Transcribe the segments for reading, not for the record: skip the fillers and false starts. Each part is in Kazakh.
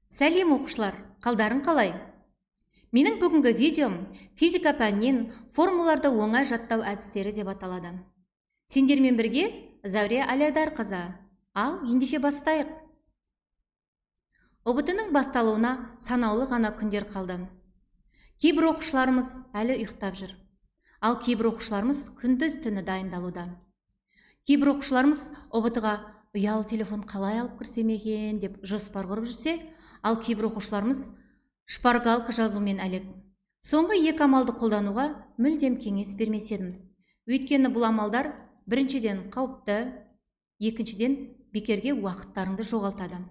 Сәлем оқушылар, қалдарың қалай? Менің бүгінгі видеом физика пәнінен формулаларды оңай жаттау әдістері деп аталады. Сендермен бірге Зәуре Әлайдарқызы. Ал ендеше бастайық. ұбт-ның басталуына санаулы ғана күндер қалды. Кейбір оқушыларымыз әлі ұйықтап жүр. Ал кейбір оқушыларымыз күндіз түні дайындалуда. Кейбір оқушыларымыз ұбт-ға ұялы телефон қалай алып кірсем екен деп жоспар құрып жүрсе, ал кейбір оқушыларымыз шпаргалка жазумен әлек. Соңғы екі амалды қолдануға мүлдем кеңес бермес едім. Өйткені бұл амалдар біріншіден қауіпті, екіншіден бекерге уақыттарыңды жоғалтады.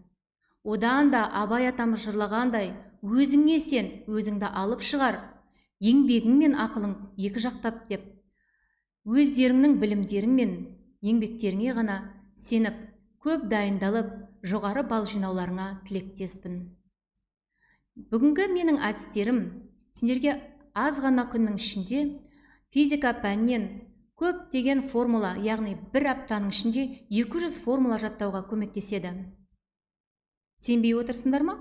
Одан да Абай атамыз жырлағандай, өзіңе сен, өзіңді алып шығар, еңбегің мен ақылың екі жақтап деп, өздеріңнің білімдерің мен еңбектеріңе ғана сеніп, көп дайындалып, жоғары бал жинауларыңа тілектеспін. Бүгінгі менің әдістерім сендерге аз ғана күннің ішінде физика пәнінен көптеген формула, яғни бір аптаның ішінде 200 формула жаттауға көмектеседі. Сенбей отырсыңдар ма?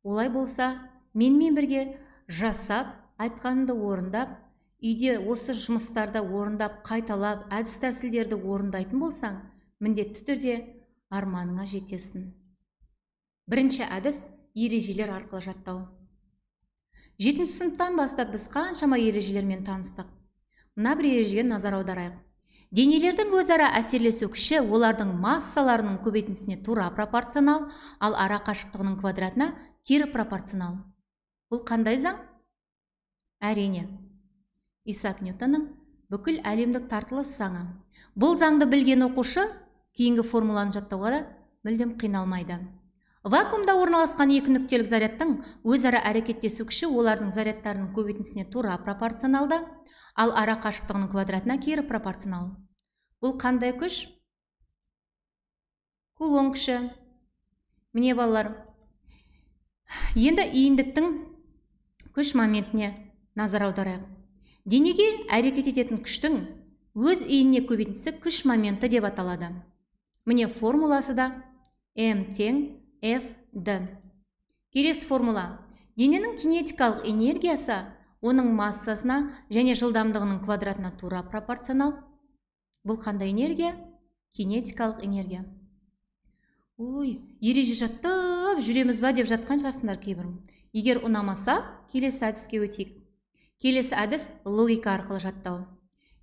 Олай болса, менімен бірге жасап, айтқанымды орындап, үйде осы жұмыстарды орындап, қайталап, әдіс-тәсілдерді орындайтын болсаң, міндетті түрде арманыңа жетесің. Бірінші әдіс ережелер арқылы жаттау. 7-ші сыныптан бастап біз қаншама ережелермен таныстық. Мына бір ережеге назар аударайық. Денелердің өзара әсерлесу күші олардың массаларының көбейтіндісіне тура пропорционал, ал ара қашықтығының квадратына кері пропорционал. Бұл қандай заң? Әрине, Исаак Ньютонның бүкіл әлемдік тартылыс заңы. Бұл заңды білген оқушы кейінгі формуланы жаттауға да мүлдем қиналмайды. Вакуумда орналасқан екі нүктелік зарядтың өзара әрекеттесу күші олардың зарядтарының көбейтіндісіне тура пропорционалды, ал ара қашықтығының квадратына кері пропорционал. Бұл қандай күш? Кулон күші. Міне балалар, енді иіндіктің күш моментіне назар аударайық. Денеге әрекет ететін күштің өз иініне көбейтіндісі күш моменті деп аталады. Міне формуласы да М тең Ф-д. Келесі формула. Дененің кинетикалық энергиясы оның массасына және жылдамдығының квадратына тура пропорционал. Бұл қандай энергия? Кинетикалық энергия. Ой, ереже жаттап жүреміз ба деп жатқан шығарсыңдар кейбірің. Егер ұнамаса, келесі әдіске өтейік. Келесі әдіс логика арқылы жаттау.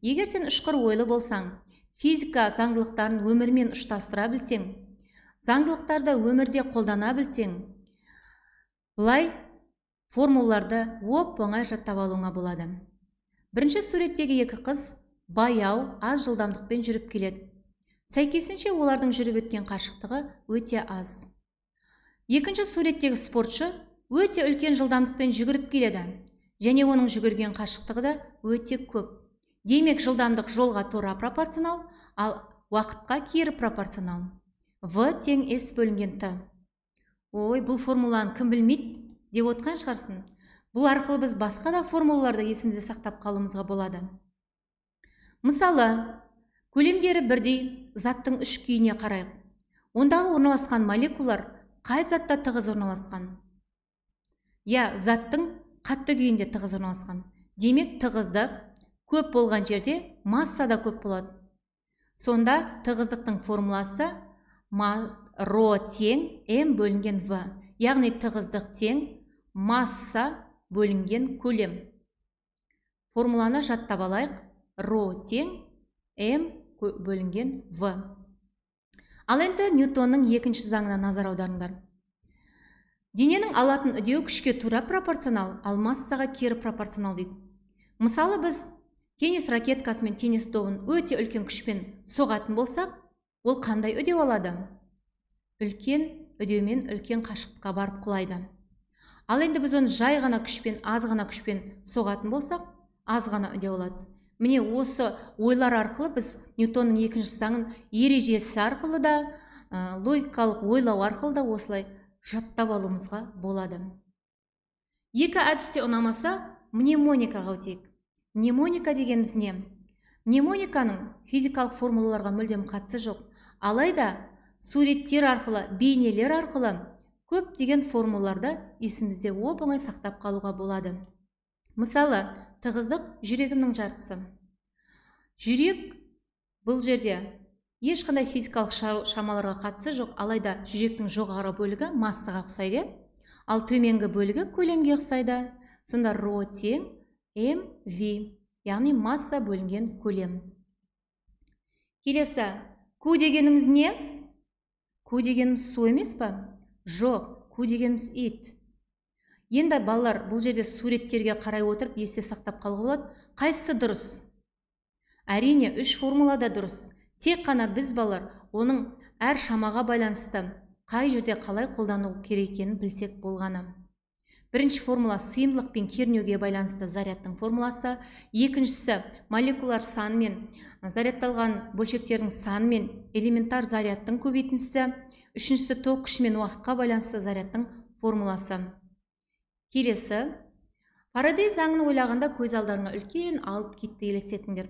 Егер сен ұшқыр ойлы болсаң, физика заңдылықтарын өмірмен ұштастыра білсең, заңдылықтарды өмірде қолдана білсең, бұлай формулаларды оп-оңай жаттап алуыңа болады. Бірінші суреттегі екі қыз баяу, аз жылдамдықпен жүріп келеді. Сәйкесінше олардың жүріп өткен қашықтығы өте аз. Екінші суреттегі спортшы өте үлкен жылдамдықпен жүгіріп келеді, және оның жүгірген қашықтығы да өте көп. Демек, жылдамдық жолға тура пропорционал, ал уақытқа кері пропорционал. В тең S бөлінген Т. Ой, бұл формуланы кім білмейді деп отқан шығарсын. Бұл арқылы біз басқа да формулаларды есімізде сақтап қалуымызға болады. Мысалы, көлемдері бірдей заттың үш күйіне қарайық. Ондағы орналасқан молекулалар қай затта тығыз орналасқан? Заттың қатты күйінде тығыз орналасқан. Демек, тығыздық көп болған жерде масса да көп болады. Сонда тығыздықтың формуласы ро тең М бөлінген В. Яғни тығыздық тең масса бөлінген көлем. Формуланы жаттап алайық. Ро тең М бөлінген В. Ал енді Ньютонның екінші заңына назар аударыңдар. Дененің алатын үдеу күшке тура пропорционал, ал массаға кері пропорционал дейді. Мысалы, біз теннис ракеткасы мен теннис добын өте үлкен күшпен соғатын болсақ, ол қандай үдеу алады? Үлкен үдеумен үлкен қашықтыққа барып құлайды. Ал енді біз оны жай ғана күшпен, аз ғана күшпен соғатын болсақ, аз ғана үдеу алады. Міне осы ойлар арқылы біз Ньютонның екінші заңын ережесі арқылы да, логикалық ойлау арқылы да осылай жаттап алуымызға болады. Екі әдісте ұнамаса, мнемоникаға өтейік. Мнемоника дегеніміз не? Мнемониканың физикалық формулаларға мүлдем қатысы жоқ. Алайда суреттер арқылы, бейнелер арқылы көп деген формулаларды есімізде оп-оңай сақтап қалуға болады. Мысалы, тығыздық жүрегімнің жартысы. Жүрек бұл жерде ешқандай физикалық шамаларға қатысы жоқ, алайда жүректің жоғары бөлігі массаға ұқсайды, ал төменгі бөлігі көлемге ұқсайды. Сонда ро тең mv, яғни масса бөлінген көлем. Келесі, q дегеніміз не? Q дегеніміз су емес па? Жоқ, q дегеніміз ит. Енді балалар, бұл жерде суреттерге қарай отырып есте сақтап қалуға болады. Қайсысы дұрыс? Әрине, 3 формула да дұрыс. Тек қана біз балалар оның әр шамаға байланысты қай жерде қалай қолдану керек екенін білсек болғаны. Бірінші формула сыйымдылық пен кернеуге байланысты зарядтың формуласы, екіншісі молекулалар саны мен зарядталған бөлшектердің саны мен элементар зарядтың көбейтіндісі, үшіншісі ток күші мен уақытқа байланысты зарядтың формуласы. Келесі, Фарадей заңын ойлағанда көз алдарыңа үлкен алып китті елестетіңдер.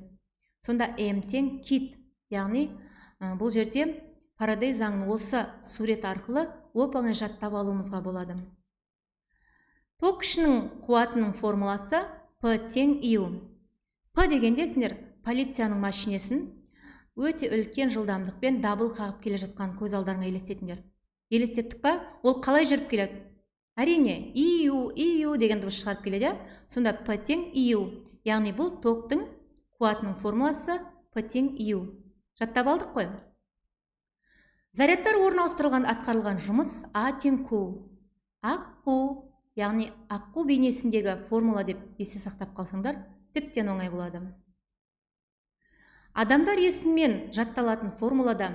Сонда М тең кит, яғни бұл жерде Фарадей заңын осы сурет арқылы оп-оңай жаттап алуымызға болады. Ток күшінің қуатының формуласы P тең I. P дегенде сендер полицияның машинесін өте үлкен жылдамдықпен дабыл қағып келе жатқан көз алдарыңа елестетіңдер. Елестеттік па? Ол қалай жүріп келеді? Әрине, иу деген дыбыс шығарып келеді. Сонда P тең iu, яғни бұл токтың қуатының формуласы P тең iu. Жаттап алдық қой? Зарядтар орын ауыстырылған атқарылған жұмыс A тең Q. Аққу, яғни аққу бейнесіндегі формула деп есте сақтап қалсаңдар, тіптен оңай болады. Адамдар есіммен жатталатын формулада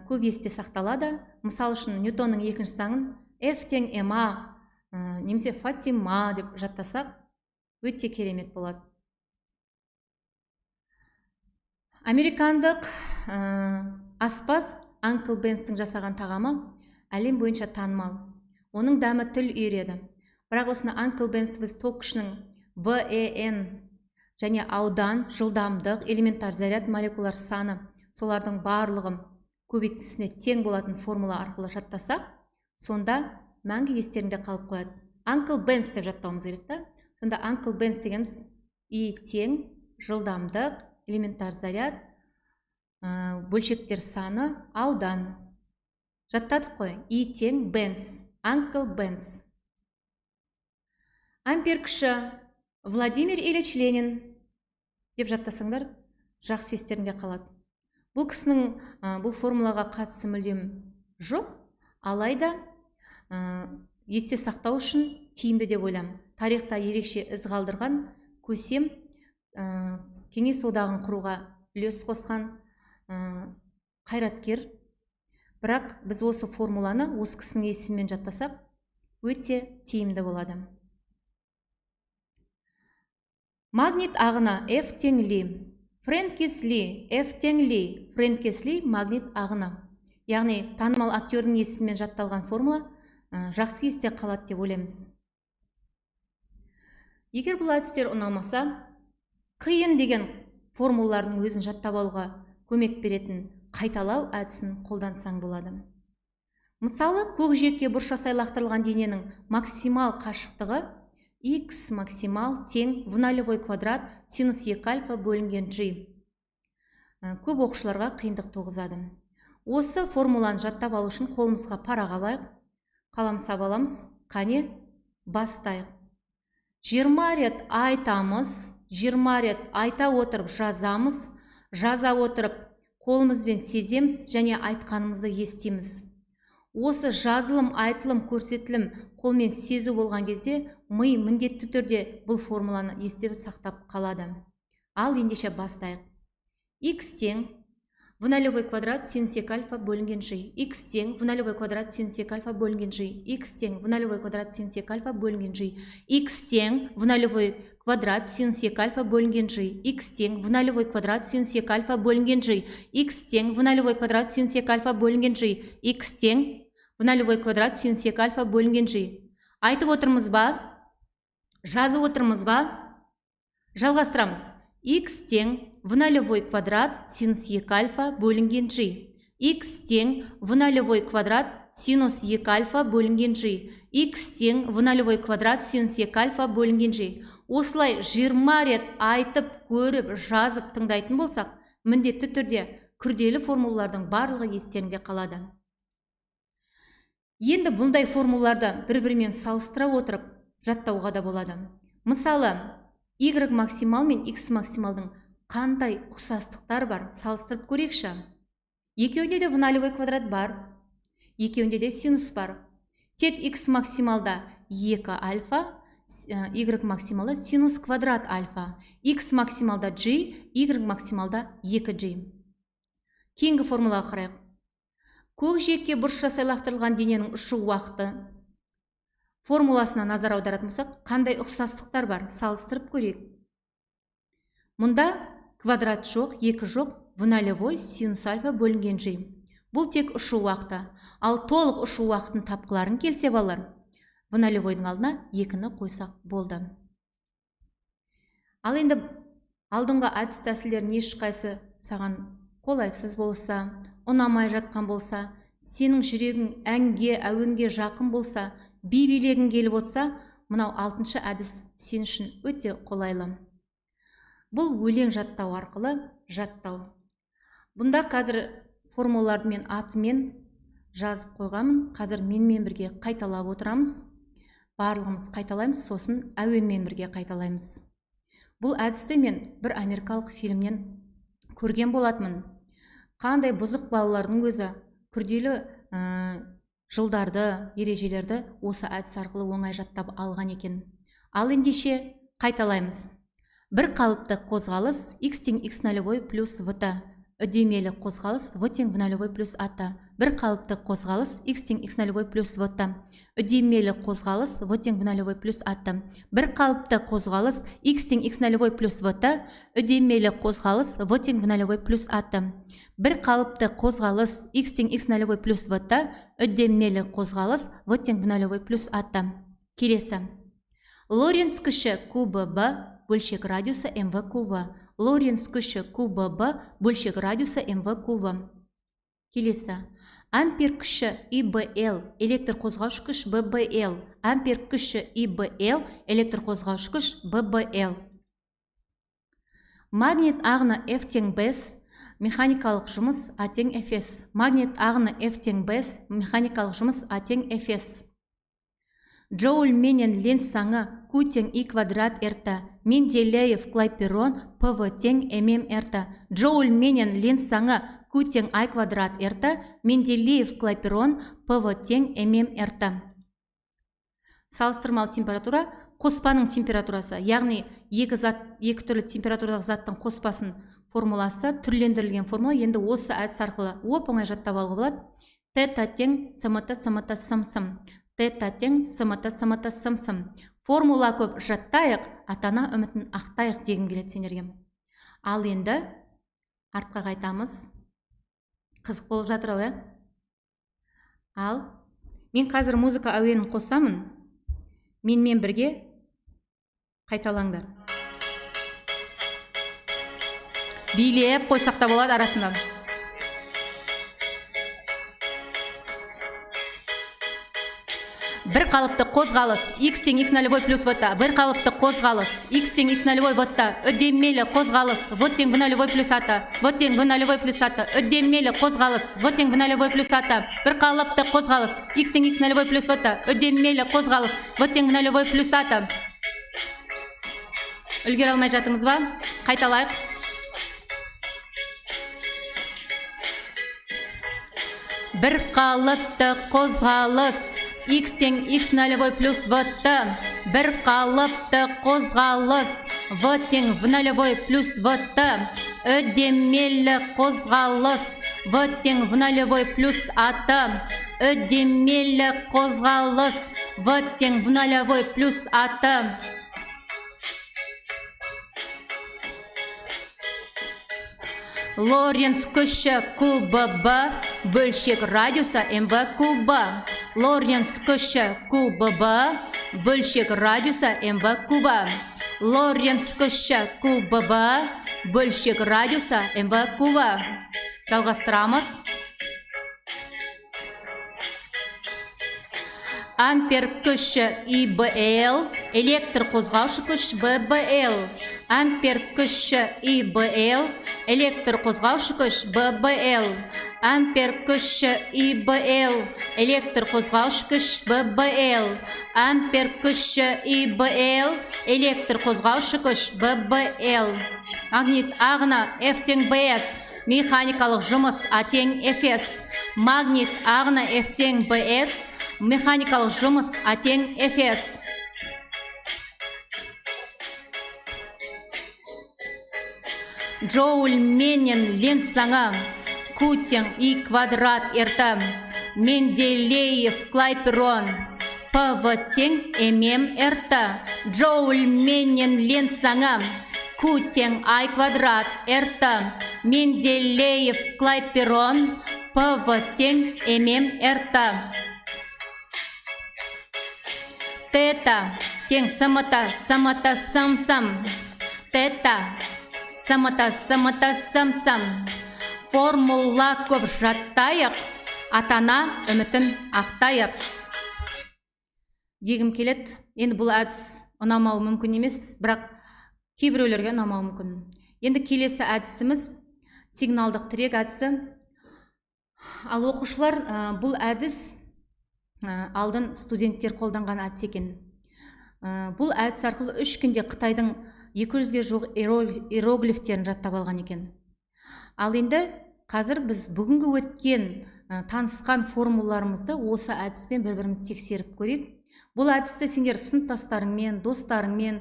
көп есте сақталады. Мысал үшін Ньютонның екінші заңын F тең ma немесе Фатима деп жаттасақ, өте керемет болады. Американдық аспаз Анкл Бенстің жасаған тағамы әлем бойынша танымал. Оның дәмі тіл үйреді. Бірақ осыны Анкл Бенсті біз ток күшінің VN және аудан, жылдамдық, элементар заряд, молекулалар саны, солардың барлығын көбейтіндісіне тең болатын формула арқылы жаттасақ, сонда мәңгі естерінде қалып қояды. Анкл Бенс деп жаттауымыз керек та. Сонда Анкл Бенс дегеніміз I тең жылдамдық, элементар заряд, бөлшектер саны, аудан. Жаттадық қой? I тең Бенс. Анкл Бенс. Ампер күші Владимир Ильич Ленин деп жаттасаңдар, жақсы естерінде қалады. Бұл кісінің бұл формулаға қатысы мүлдем жоқ, алайда есте сақтау үшін тиімді деп ойлаймын. Тарихта ерекше із қалдырған көсем Кеңес одағын құруға үлес қосқан қайраткер. Бірақ біз осы формуланы осы кісінің есімімен жаттасақ, өте тиімді болады. Магнит ағына F тең Ли. Фрэнкис Ли, F тең Ли. Фрэнкис Ли магнит ағына. Яғни танымал актердің есімімен жатталған формула жақсы есте қалады деп ойлаймыз. Егер бұл әдістер ұнамаса, қиын деген формулалардың өзін жаттап алуға көмек беретін қайталау әдісін қолдансаң болады. Мысалы, көкжиекке бұршасай лақтырылған дененің максимал қашықтығы x максимал тең в нолевой квадрат синус екі альфа бөлінген g. Көп оқушыларға қиындық туғызады. Осы формуланы жаттап алу үшін қолымызға парақ алайық, қалам сабаламыз, қане бастайық. 20 рет айтамыз, 20 рет айта отырып жазамыз, жаза отырып қолымызбен сеземіз және айтқанымызды естиміз. Осы жазылым, айтылым, көрсетілім қолмен сезу болған кезде ми міндетті түрде бұл формуланы есте сақтап қалады. Ал ендеше бастайық. X тең в нолевой квадрат синус екі альфа бөлінген g. X тең в нолевой квадрат синус екі альфа бөлінген g. X тең в нолевой квадрат синус екі альфа бөлінген g. X тең в нолевой квадрат синус екі альфа бөлінген g. X тең в нолевой квадрат синус екі альфа бөлінген g. X тең в нолевой квадрат синус екі альфа бөлінген g. X тең в нолевой квадрат синус екі альфа бөлінген g. Айтып отырмыз ба? Жазып отырмыз ба? Жалғастырамыз. X тең в нолевой квадрат синус екі альфа бөлінген g. X тең в нолевой квадрат синус 2 альфа бөлінген g. X тең в нолевой квадрат синус 2 альфа бөлінген g. Осылай 20 рет айтып, көріп, жазып тыңдайтын болсақ, міндетті түрде күрделі формулалардың барлығы естеріңде қалады. Енді бұндай формулаларды бір-бірімен салыстыра отырып жаттауға да болады. Мысалы, y максимал мен x максималдың қандай ұқсастықтар бар, салыстырып көрейікші. Екеуінде де в нолевой квадрат бар, екеуінде де синус бар. Тек x максималда 2 альфа, y максималда синус квадрат альфа. X максималда g, y максималда 2g. Кейінгі формулаға қарайық. Көкжиекке бұрыш жасай лақтырылған дененің ұшу уақыты формуласына назар аударатын болсақ, қандай ұқсастықтар бар, салыстырып көрейік. Мұнда квадрат жоқ, 2 жоқ, в нолевой синус альфа бөлінген g. Бұл тек ұшу уақыты. Ал толық ұшу уақытын тапқыларың келсе балар, в нолевойдың алдына 2-ні қойсақ болды. Ал енді алдыңғы әдіс тәсілдердің ешқайсы саған қолайсыз болса, ұнамай жатқан болса, сенің жүрегің әнге, әуенге жақын болса, би билегің келіп отса, мынау 6-шы әдіс сен үшін өте қолайлы. Бұл өлең жаттау арқылы жаттау. Бұнда қазір формулаларды мен атымен жазып қойғанмын. Қазір менімен бірге қайталап отырамыз. Барлығымыз қайталаймыз, сосын әуенмен бірге қайталаймыз. Бұл әдісті мен бір америкалық фильмнен көрген болатынмын. Қандай бұзық балалардың өзі күрделі жылдарды, ережелерді осы әдіс арқылы оңай жаттап алған екен. Ал ендеше қайталаймыз. Бір қалыпты қозғалыс x тең x нолевой плюс v-ті. Үдемелі қозғалыс v тең v нолевой плюс a-ті. Бір қалыпты қозғалыс x тең x нолевой плюс v-ті. Үдемелі қозғалыс v тең v нолевой плюс a-ті. Бір қалыпты қозғалыс x тең x нолевой плюс v-ті. Үдемелі қозғалыс v тең v нолевой плюс a-ті. Бір қалыпты қозғалыс x тең x нолевой плюс v-ті. Үдемелі қозғалыс v тең v нолевой плюс a-ті. Келесі. Лоренц күші QBB бөлшек радиусы mv-QV. Лоренц күші QBB бөлшек радиусы mv-QV. Келесі. Ампер күші IBL электр қозғауыш күш BBL. Ампер күші IBL электр қозғауыш күш BBL. Магнит ағыны F тең Bs, механикалық жұмыс A тең Fs. Магнит ағыны F тең Bs, механикалық жұмыс A тең Fs. Джоуль менен Ленц заңы Q тең I квадрат R-ті. Менделеев Клайпейрон PV тең MM R-ті. Джоуль менен Ленц заңы Q тең I квадрат R-ті. Менделеев Клайпейрон PV тең MM R-ті. Салыстырмалы температура қоспаның температурасы, яғни екі түрлі температурадағы заттың қоспасын формуласы, түрлендірілген формула. Енді осы әдіс арқылы оп-оңай жаттап алуға болады. Тета тең СМТ СМТ сым-сым. Тета тең СМТ СМТ сым-сым. Формула көп жаттайық, атана үмітін ақтайық дегім келеді сендерге. Ал енді артқа қайтамыз. Қызық болып жатыр ау, Ал мен қазір музыка әуенін қосамын. Менімен бірге қайталаңдар. Билеп қойсақ та болады арасында. Бір қалыпты қозғалыс x тең x нолевой плюс v-ті. Бір қалыпты қозғалыс x тең x нолевой v-ті. Үдемелі қозғалыс v тең v нолевой плюс a-ті. v тең v нолевой плюс a-ті. Үдемелі қозғалыс v тең v нолевой плюс a-ті. Бір қалыпты қозғалыс x тең x нолевой плюс v-ті. Үдемелі қозғалыс v тең v нолевой плюс a-ті. Үлгере алмай жатырмыз ба? Қайталайық. Бір қалыпты қозғалыс x тең x нолевой плюс v-ті. Бір қалыпты қозғалыс v тең v нолевой плюс v-ті. Үдемелі қозғалыс v тең v нолевой плюс a-ті. Үдемелі қозғалыс v тең v нолевой плюс a-ті. Лоренц күші QBB бөлшек радиусы mv-QB. Лоренц күші QBB бөлшек радиусы mv-QB. Лоренц күші QBB бөлшек радиусы mv-QB. Жалғастырамыз. Ампер күші ИБЛ, электр қозғаушы күш ББЛ. Ампер күші ИБЛ, электр қозғаушы күш ББЛ. Ампер күші ИБЛ, электр қозғаушы күш ББЛ. Ампер күші ИБЛ, электр қозғаушы күш ББЛ. Магнит ағыны F тең BS, механикалық жұмыс А тең Fs. Магнит ағыны F тең BS, механикалық жұмыс А тең Fs. Джоуль менен Ленц заңы Q тең I квадрат РТ. Менделеев Клайпейрон ПВ тең ММ РТ. Джоуль менен Ленц заңы Q тең I квадрат РТ. Менделеев Клайпейрон ПВ тең ММ РТ. Тета тең сымыта сым-сым. Тета сымыта сым-сым. Формула көп жаттайық, атана үмітін ақтайық. Дегім келет. Енді бұл әдіс ұнамауы мүмкін емес, бірақ кейбіреулерге ұнамауы мүмкін. Енді келесі әдісіміз сигналдық тірек әдісі. Ал оқушылар, бұл әдіс алдын студенттер қолданған әдіс екен. Бұл әдіс арқылы 3 күнде Қытайдың 200-ге жуық иероглифтерін жаттап алған екен. Ал енді қазір біз бүгінгі өткен танысқан формулаларымызды осы әдіспен бір-біріміз тексеріп көрейік. Бұл әдісті сендер сыныптастарыңмен, достарыңмен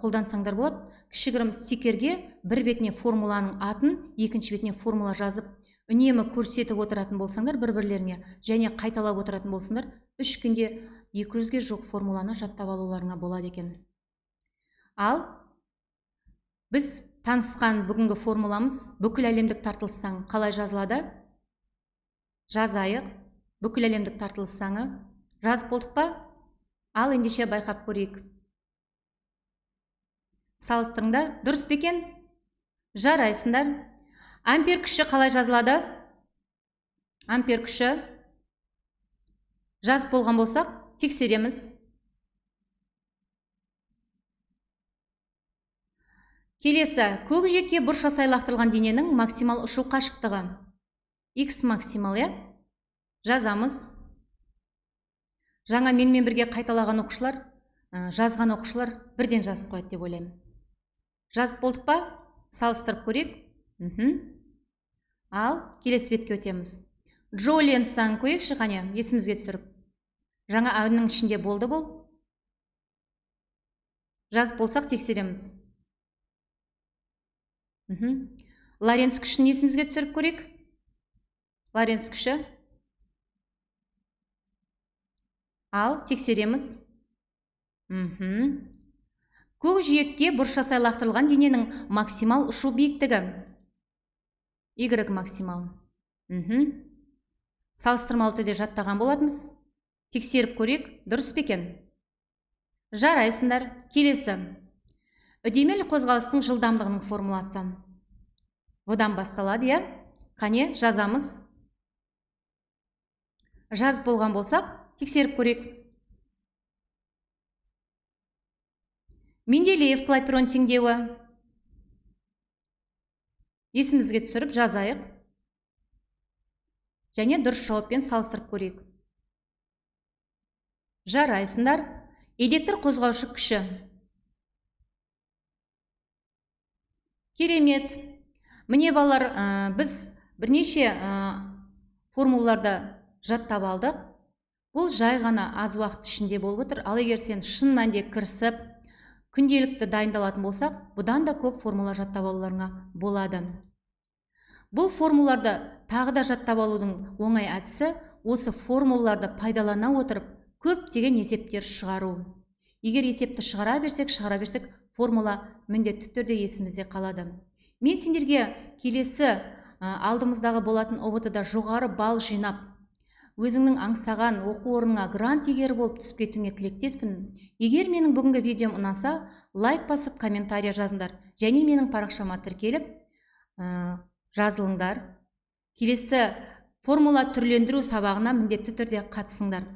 қолдансаңдар болады. Кішігірім стикерге бір бетіне формуланың атын, екінші бетіне формула жазып, үнемі көрсетіп отыратын болсаңдар бір-бірлеріне, және қайталап отыратын болсаңдар, 3 күнде 200-ге жуық формуланы жаттап алуларыңа болады екен. Ал біз танысқан бүгінгі формуламыз бүкіл әлемдік тартылыс заңы қалай жазылады? Жазайық. Бүкіл әлемдік тартылыс заңы. Жазып болдық па? Ал ендеше байқап көрейік. Салыстырыңдар. Дұрыс па екен? Жарайсыңдар. Ампер күші қалай жазылады? Ампер күші жазып болған болсақ, тексереміз. Келесі, көкжиекке бұршасай лақтырылған дененің максимал ұшу қашықтығы. X максимал, жазамыз. Жаңа менімен бірге қайталаған оқушылар, жазған оқушылар бірден жазып қойды деп ойлаймын. Жазып болдық па? Салыстырып көрейік. Ал келесі бетке өтеміз. Джоуль Ленц заңын көрейікші, қане, есімізге түсіріп. Жаңа әуеннің ішінде болды бұл. Жазып болсақ тексереміз. Лоренц күшін есімізге түсіріп көрейік. Лоренц күші. Ал тексереміз. Көкжиекке бұршасай лақтырылған дененің максимал ұшу биіктігі. Y максимал. Салыстырмалы түрде жаттаған болатынбыз. Тексеріп көрейік, дұрыс па екен? Жарайсыңдар. Келесі. Үдемелі қозғалыстың жылдамдығының формуласы. Одан басталады, қане, жазамыз. Жазып болған болсақ, тексеріп көрейік. Менделеев Клайпейрон теңдеуі. Есімізге түсіріп жазайық. Және дұрыс жауаппен салыстырып көрейік. Жарайсыңдар. Электр қозғаушы күші. Керемет. Міне балалар, біз бірнеше формулаларды жаттап алдық. Бұл жай ғана аз уақыт ішінде болып отыр. Ал егер сен шын мәнде кірісіп, күнделікті дайындалатын болсақ, бұдан да көп формула жаттап алуларыңа болады. Бұл формулаларды тағы да жаттап алудың оңай әдісі осы формулаларды пайдалана отырып көптеген есептер шығару. Егер есепті шығара берсек, формула міндетті түрде есімізде қалады. Мен сендерге келесі алдымыздағы болатын ОБТ-да жоғары балл жинап, өзіңнің аңсаған оқу орныңа грант иегері болып түсіп кетуіңе тілектеспін. Егер менің бүгінгі видеом ұнаса, лайк басып, комментария жазыңдар. Және менің парақшама тіркеліп, жазылыңдар. Келесі формула түрлендіру сабағына міндетті түрде қатысыңдар.